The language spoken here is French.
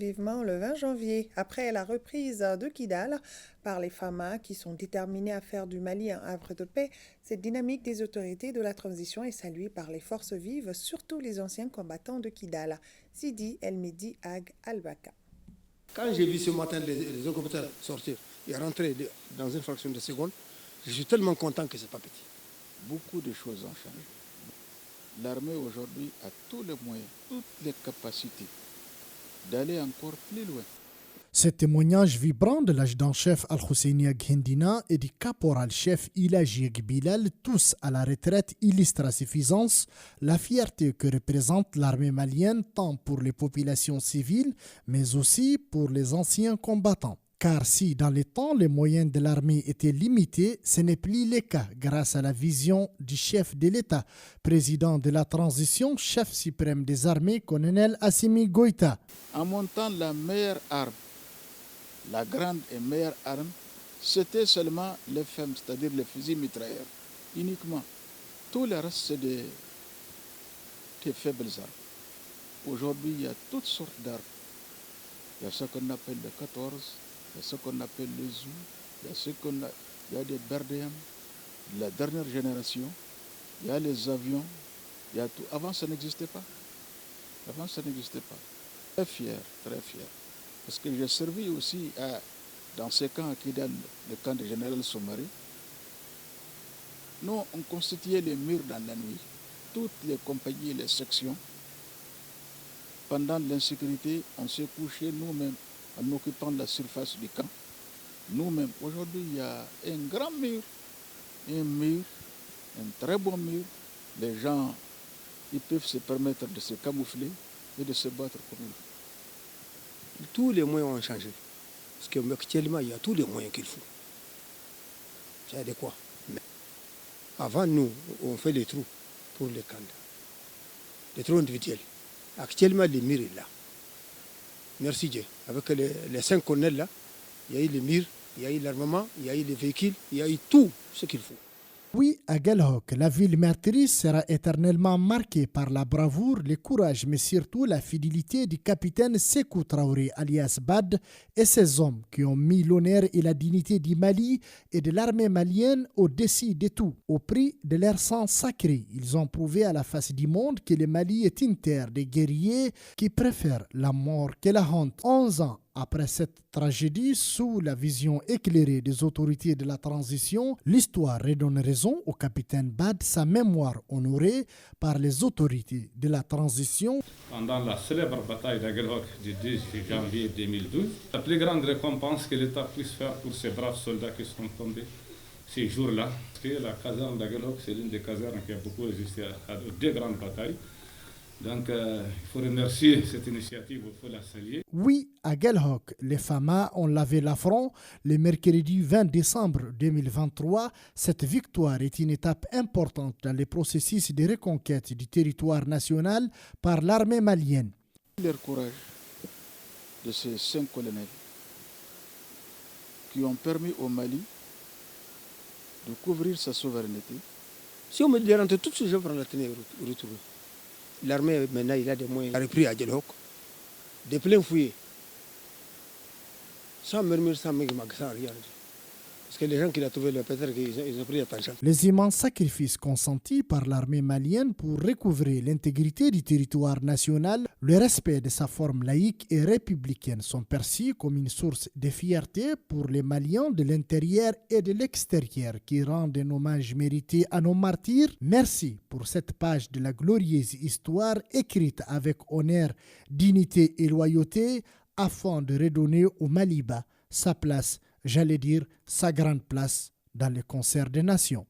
tardivement le 20 janvier, après la reprise de Kidal par les FAMA qui sont déterminés à faire du Mali un havre de paix. Cette dynamique des autorités de la transition est saluée par les forces vives, surtout les anciens combattants de Kidal. Sidi El Mehdi Ag Al-Baka. Quand j'ai vu ce matin les hélicoptères sortir et rentrer dans une fraction de seconde, je suis tellement content que ce n'est pas petit. Beaucoup de choses ont changé. L'armée aujourd'hui a tous les moyens, toutes les capacités d'aller encore plus loin. Ce témoignage vibrant de l'adjudant-chef Al-Husseini Ghendina et du caporal-chef Ilaji Bilal, tous à la retraite, illustre à suffisance la fierté que représente l'armée malienne tant pour les populations civiles, mais aussi pour les anciens combattants. Car si dans les temps les moyens de l'armée étaient limités, ce n'est plus le cas grâce à la vision du chef de l'État, président de la transition, chef suprême des armées, colonel Assimi Goïta. En montant la meilleure arme, la grande et meilleure arme, c'était seulement les FEM, c'est-à-dire les fusils mitrailleurs, uniquement. Tout le reste, c'est des faibles armes. Aujourd'hui, il y a toutes sortes d'armes. Il y a ce qu'on appelle le 14, il y a ce qu'on appelle les ZOU, il y a des BRDM, de la dernière génération, il y a les avions, il y a tout. Avant, ça n'existait pas. Avant, ça n'existait pas. Très fier, très fier. Parce que j'ai servi aussi dans ces camps à Kidal, le camp du général Somari. Nous, on constituait les murs dans la nuit. Toutes les compagnies et les sections. Pendant l'insécurité, on s'est couché nous-mêmes en occupant la surface du camp. Nous-mêmes, aujourd'hui, il y a un grand mur, un très bon mur. Les gens, ils peuvent se permettre de se camoufler et de se battre comme il faut. Tous les moyens ont changé. Parce qu'actuellement, il y a tous les moyens qu'il faut. C'est adéquat. Mais avant, nous, on fait les trous pour les camps. Les trous individuels. Actuellement, les murs est là. Merci Dieu. Avec les 5 colonels là, il y a eu les murs, il y a eu l'armement, il y a eu les véhicules, il y a eu tout ce qu'il faut. Oui, à Guelhok, la ville meurtrière sera éternellement marquée par la bravoure, le courage, mais surtout la fidélité du capitaine Sékou Traoré, alias Bad, et ses hommes qui ont mis l'honneur et la dignité du Mali et de l'armée malienne au-dessus de tout. Au prix de leur sang sacré, ils ont prouvé à la face du monde que le Mali est une terre de guerriers qui préfèrent la mort que la honte. 11 ans après cette tragédie, sous la vision éclairée des autorités de la transition, l'histoire redonne raison au capitaine Bad, sa mémoire honorée par les autorités de la transition. Pendant la célèbre bataille d'Aguelhok du 10 janvier 2012, la plus grande récompense que l'État puisse faire pour ces braves soldats qui sont tombés ces jours-là, parce que la caserne d'Aguelhok, c'est l'une des casernes qui a beaucoup résisté à deux grandes batailles. Donc, il faut remercier cette initiative, il faut la saluer. Oui, à Guelhok, les FAMA ont lavé l'affront. Le mercredi 20 décembre 2023, cette victoire est une étape importante dans le processus de reconquête du territoire national par l'armée malienne. Le courage de ces 5 colonels qui ont permis au Mali de couvrir sa souveraineté. Si on me dit rentrer tout ce que je prends la tenue retrouver. L'armée, maintenant, il a des moyens. Il a repris à Guelhok, de plein fouillé. Sans murmure, sans rien. Parce que les gens qui l'ont trouvé, peut-être qu'ils ont pris attention. Les immenses sacrifices consentis par l'armée malienne pour recouvrer l'intégrité du territoire national, le respect de sa forme laïque et républicaine sont perçus comme une source de fierté pour les Maliens de l'intérieur et de l'extérieur qui rendent un hommage mérité à nos martyrs. Merci pour cette page de la glorieuse histoire écrite avec honneur, dignité et loyauté afin de redonner au Maliba sa place, j'allais dire sa grande place dans le concert des nations.